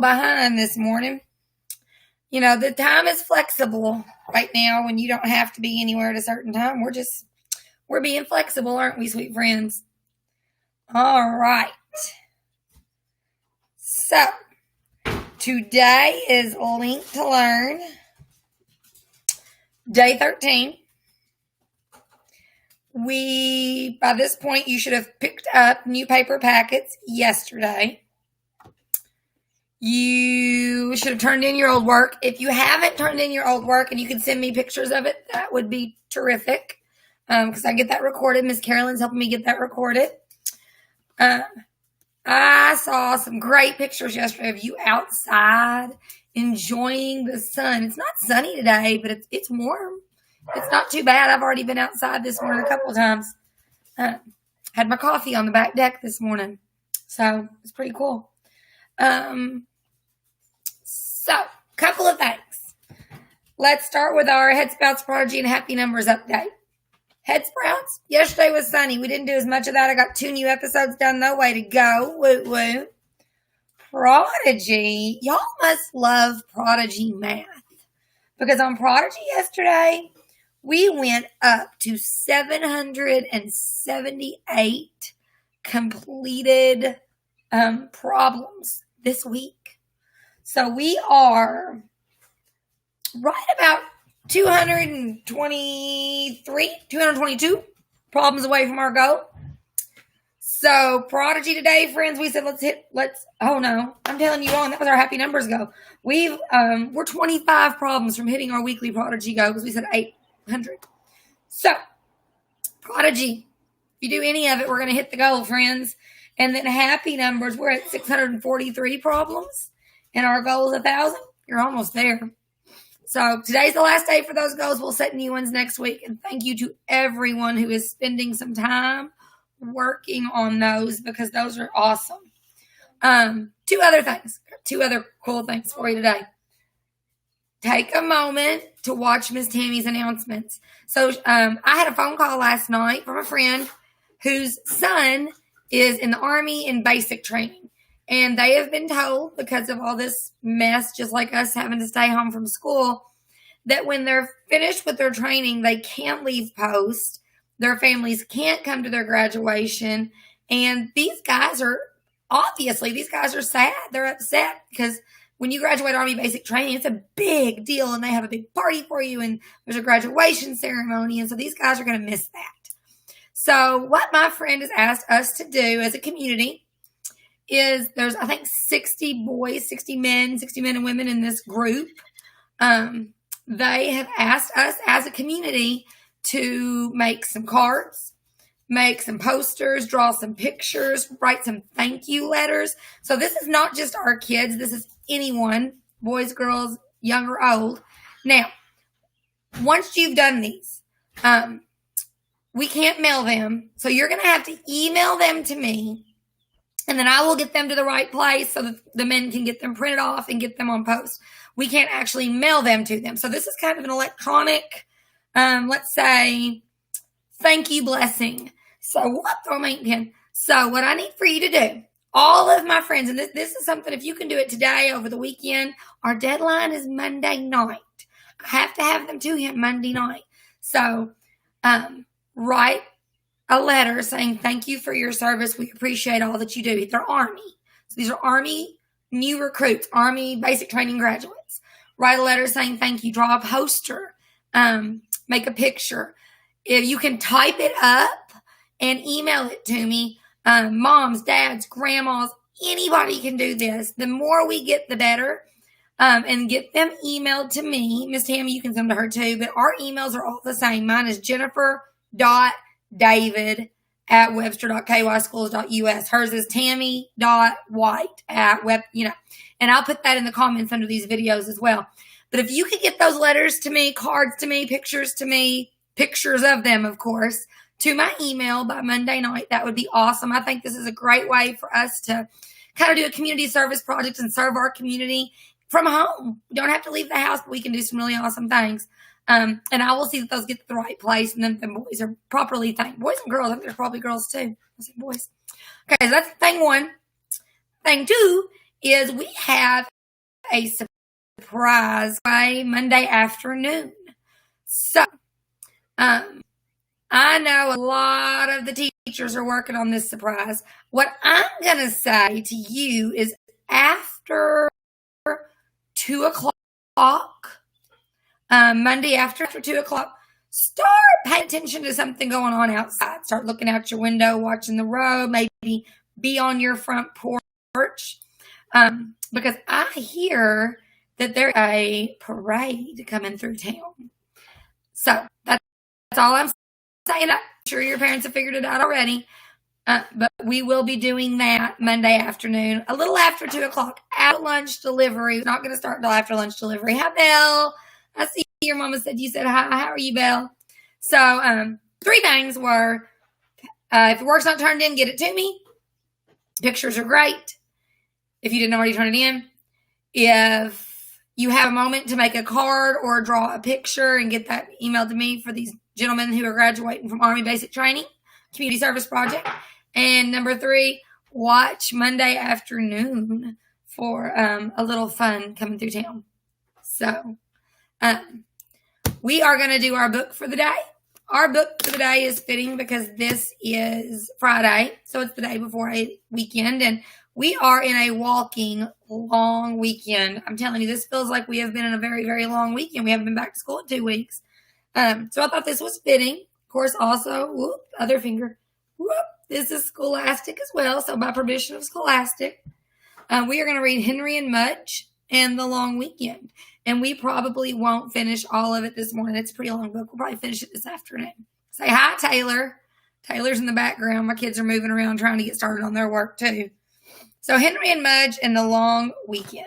behind this morning. You know, the time is flexible right now when you don't have to be anywhere at a certain time. We're being flexible, aren't we, sweet friends? All right. So, today is Link to Learn, day 13. By this point, you should have picked up new paper packets yesterday. You should have turned in your old work. If you haven't turned in your old work and you can send me pictures of it, that would be terrific. Because I get that recorded. Miss Carolyn's helping me get that recorded. I saw some great pictures yesterday of you outside enjoying the sun. It's not sunny today, but it's warm. It's not too bad. I've already been outside this morning a couple of times. Had my coffee on the back deck this morning. So it's pretty cool. So, couple of things. Let's start with our Head Sprouts Prodigy and Happy Numbers update. Head Sprouts, yesterday was sunny. We didn't do as much of that. I got 2 new episodes done, though. Way to go. Woo woo. Prodigy, y'all must love Prodigy math. Because on Prodigy yesterday, we went up to 778 completed problems this week. So we are right about 222 problems away from our goal. So Prodigy today, friends, we said oh no, I'm telling you wrong. That was our Happy Numbers go. We're 25 problems from hitting our weekly Prodigy go because we said 800. So Prodigy, if you do any of it, we're going to hit the goal, friends. And then Happy Numbers, we're at 643 problems. And our goal is 1,000. You're almost there. So today's the last day for those goals. We'll set new ones next week. And thank you to everyone who is spending some time working on those because those are awesome. 2 other things. 2 other cool things for you today. Take a moment to watch Miss Tammy's announcements. So I had a phone call last night from a friend whose son is in the Army in basic training. And they have been told, because of all this mess, just like us having to stay home from school, that when they're finished with their training, they can't leave post. Their families can't come to their graduation. And these guys are sad. They're upset because when you graduate Army basic training, it's a big deal. And they have a big party for you. And there's a graduation ceremony. And so these guys are going to miss that. So what my friend has asked us to do as a community is there's, I think, 60 men and women in this group. They have asked us as a community to make some cards, make some posters, draw some pictures, write some thank you letters. So this is not just our kids. This is anyone, boys, girls, young or old. Now, once you've done these, we can't mail them. So you're going to have to email them to me. And then I will get them to the right place so that the men can get them printed off and get them on post. We can't actually mail them to them. So this is kind of an electronic, let's say, thank you blessing. So throw my ink pen. So what I need for you to do, all of my friends, and this is something, if you can do it today over the weekend, our deadline is Monday night. I have to have them to him Monday night. So write a letter saying, thank you for your service. We appreciate all that you do. They're Army. So these are Army new recruits, Army basic training graduates. Write a letter saying, thank you. Draw a poster. Make a picture. If you can type it up and email it to me, moms, dads, grandmas, anybody can do this. The more we get, the better. And get them emailed to me. Miss Tammy, you can send them to her too. But our emails are all the same. Mine is Jennifer.david at webster.kyschools.us. Hers is tammy.white at web, and I'll put that in the comments under these videos as well. But if you could get those letters to me, cards to me, pictures of them, of course, to my email by Monday night, that would be awesome. I think this is a great way for us to kind of do a community service project and serve our community from home. We don't have to leave the house, but we can do some really awesome things. And I will see that those get to the right place, and then the boys are properly thanked. Boys and girls. I think there's probably girls too. I say boys. Okay, so that's thing one. Thing two is we have a surprise by Monday afternoon. So, I know a lot of the teachers are working on this surprise. What I'm going to say to you is after 2 o'clock, Monday after 2 o'clock, start paying attention to something going on outside. Start looking out your window, watching the road, maybe be on your front porch. Because I hear that there's a parade coming through town. So that's all I'm saying. I'm sure your parents have figured it out already. But we will be doing that Monday afternoon, a little after 2 o'clock, at lunch delivery. It's not going to start until after lunch delivery. Hi, Belle. I see your mama said you said hi. How are you, Belle? So 3 things were, if the work's not turned in, get it to me. Pictures are great. If you didn't already turn it in. If you have a moment to make a card or draw a picture and get that emailed to me for these gentlemen who are graduating from Army Basic Training, Community Service Project. And number 3, watch Monday afternoon for a little fun coming through town. So we are going to do our book for the day. Our book for the day is fitting because this is Friday, so it's the day before a weekend, and we are in a walking long weekend. I'm telling you, this feels like we have been in a very, very long weekend. We haven't been back to school in 2 weeks. So I thought this was fitting. Of course, also, other finger. This is Scholastic as well, so by permission of Scholastic. We are going to read Henry and Mudge and the Long Weekend. And we probably won't finish all of it this morning. It's a pretty long book. We'll probably finish it this afternoon. Say hi, Taylor. Taylor's in the background. My kids are moving around trying to get started on their work too. So Henry and Mudge and the Long Weekend.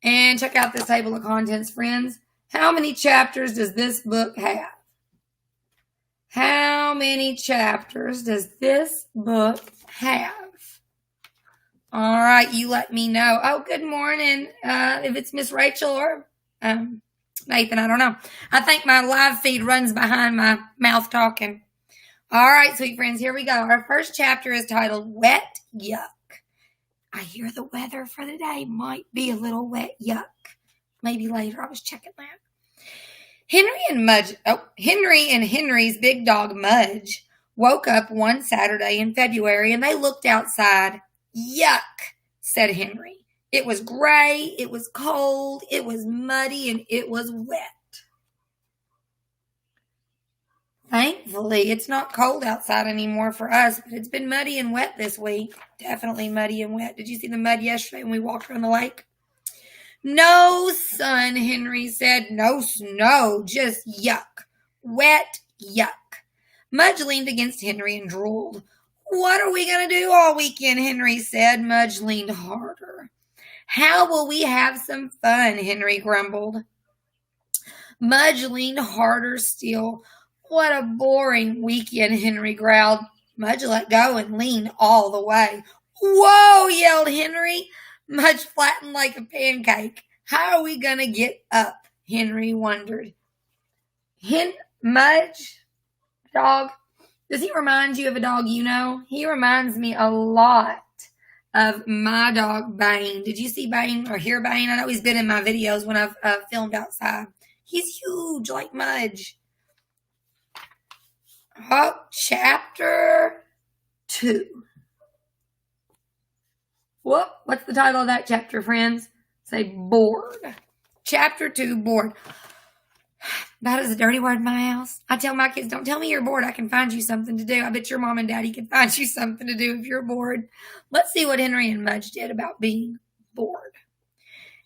And check out this table of contents, friends. How many chapters does this book have? How many chapters does this book have? All right, you let me know. Oh, good morning. If it's Miss Rachel or Nathan, I don't know. I think my live feed runs behind my mouth talking. All right, sweet friends, here we go. Our first chapter is titled Wet Yuck. I hear the weather for the day might be a little wet yuck. Maybe later. I was checking that. Henry and Henry's big dog Mudge woke up one Saturday in February and they looked outside. Yuck, said Henry. It was gray, it was cold, it was muddy, and it was wet. Thankfully, it's not cold outside anymore for us, but it's been muddy and wet this week. Definitely muddy and wet. Did you see the mud yesterday when we walked around the lake? No, son, Henry said. No snow, just yuck. Wet yuck. Mudge leaned against Henry and drooled. What are we going to do all weekend, Henry said. Mudge leaned harder. How will we have some fun, Henry grumbled. Mudge leaned harder still. What a boring weekend, Henry growled. Mudge let go and leaned all the way. Whoa, yelled Henry. Mudge flattened like a pancake. How are we going to get up? Henry wondered. Mudge, dog, does he remind you of a dog you know? He reminds me a lot of my dog, Bane. Did you see Bane or hear Bane? I know he's been in my videos when I've filmed outside. He's huge like Mudge. Oh, chapter 2. What's the title of that chapter, friends? Say bored. Chapter 2, bored. That is a dirty word in my house. I tell my kids, don't tell me you're bored. I can find you something to do. I bet your mom and daddy can find you something to do if you're bored. Let's see what Henry and Mudge did about being bored.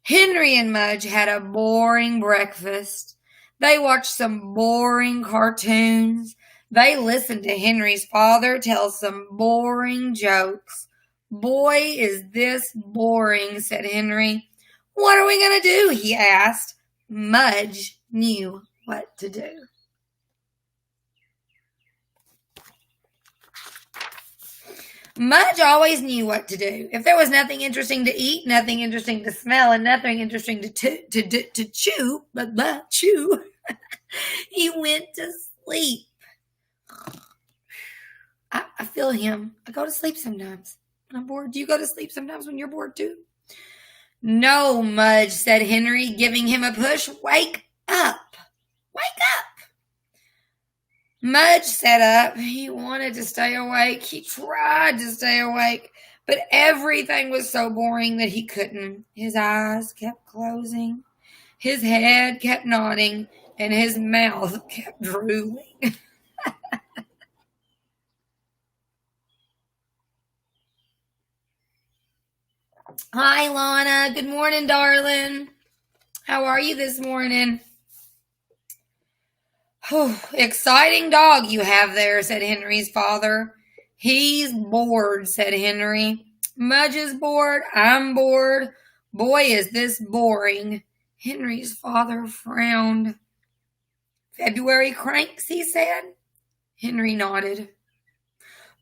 Henry and Mudge had a boring breakfast. They watched some boring cartoons. They listened to Henry's father tell some boring jokes. Boy, is this boring, said Henry. What are we going to do? He asked. Mudge knew what to do. Mudge always knew what to do. If there was nothing interesting to eat, nothing interesting to smell, and nothing interesting to chew, he went to sleep. I feel him. I go to sleep sometimes. when I'm bored. Do you go to sleep sometimes when you're bored too? No, Mudge, said Henry, giving him a push. Wake up. Wake up. Mudge sat up. He wanted to stay awake. He tried to stay awake, but everything was so boring that he couldn't. His eyes kept closing. His head kept nodding, and his mouth kept drooling. Hi, Lana. Good morning, darling. How are you this morning? Oh, exciting dog you have there, said Henry's father. He's bored, said Henry. Mudge is bored. I'm bored. Boy, is this boring. Henry's father frowned. February cranks, he said. Henry nodded.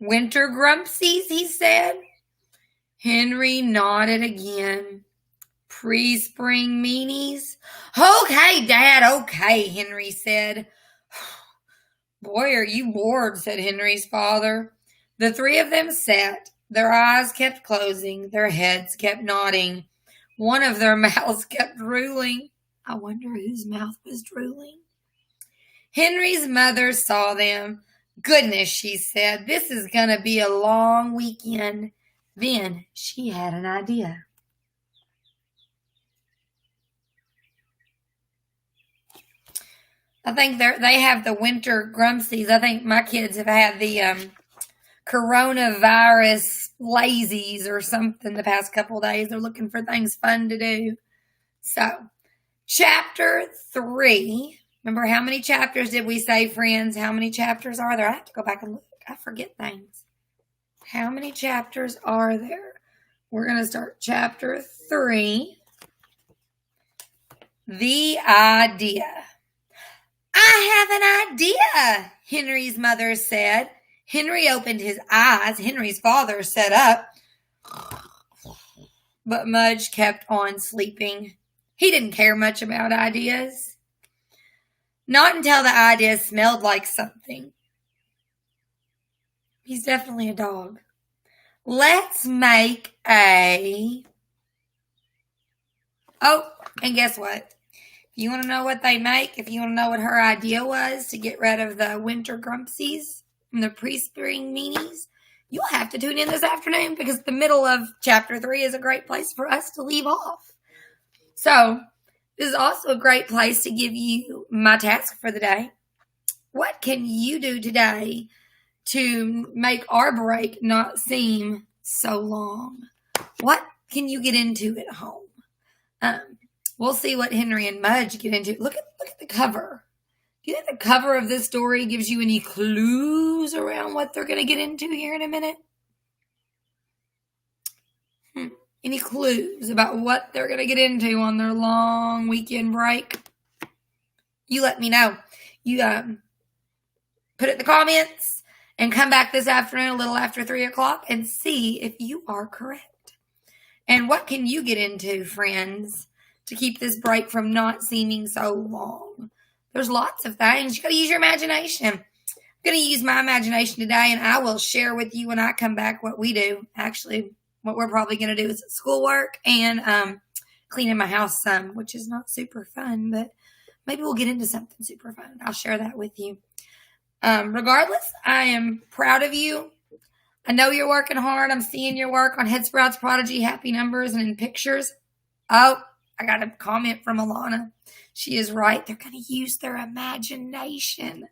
Winter grumpsies, he said. Henry nodded again. Pre-spring meanies. Okay, Dad, okay, Henry said. Boy, are you bored, said Henry's father. The three of them sat. Their eyes kept closing. Their heads kept nodding. One of their mouths kept drooling. I wonder whose mouth was drooling. Henry's mother saw them. Goodness, she said, this is going to be a long weekend. Then she had an idea. I think they have the winter grumpsies. I think my kids have had the coronavirus lazies or something the past couple of days. They're looking for things fun to do. So, chapter 3. Remember, how many chapters did we say, friends? How many chapters are there? I have to go back and look. I forget things. How many chapters are there? We're going to start chapter 3. The idea. I have an idea, Henry's mother said. Henry opened his eyes. Henry's father sat up. But Mudge kept on sleeping. He didn't care much about ideas. Not until the idea smelled like something. He's definitely a dog. Let's make a... Oh, and guess what? If you want to know what they make, if you want to know what her idea was to get rid of the winter grumpsies and the pre-spring meanies, you'll have to tune in this afternoon because the middle of chapter 3 is a great place for us to leave off. So, this is also a great place to give you my task for the day. What can you do today to make our break not seem so long? What can you get into at home? We'll see what Henry and Mudge get into. Look at the cover. Do you think the cover of this story gives you any clues around what they're going to get into here in a minute? Any clues about what they're going to get into on their long weekend break? You let me know. You put it in the comments and come back this afternoon a little after 3 o'clock and see if you are correct. And what can you get into, friends, to keep this break from not seeming so long? There's lots of things. You got to use your imagination. I'm going to use my imagination today, and I will share with you when I come back what we do. Actually, what we're probably going to do is schoolwork and cleaning my house some, which is not super fun, but maybe we'll get into something super fun. I'll share that with you. Regardless, I am proud of you. I know you're working hard. I'm seeing your work on Head Sprouts Prodigy, Happy Numbers, and in pictures. Oh, I got a comment from Alana. She is right. They're going to use their imagination.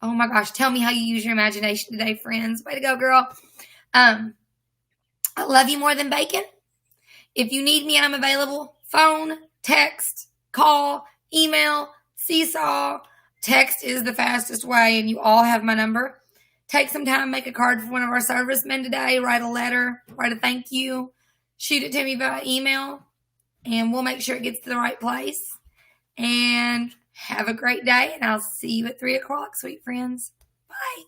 Oh my gosh. Tell me how you use your imagination today, friends. Way to go, girl. I love you more than bacon. If you need me, I'm available. Phone, text, call, email, seesaw. Text is the fastest way, and you all have my number. Take some time, make a card for one of our servicemen today. Write a letter, write a thank you. Shoot it to me by email, and we'll make sure it gets to the right place. And have a great day, and I'll see you at 3 o'clock, sweet friends. Bye.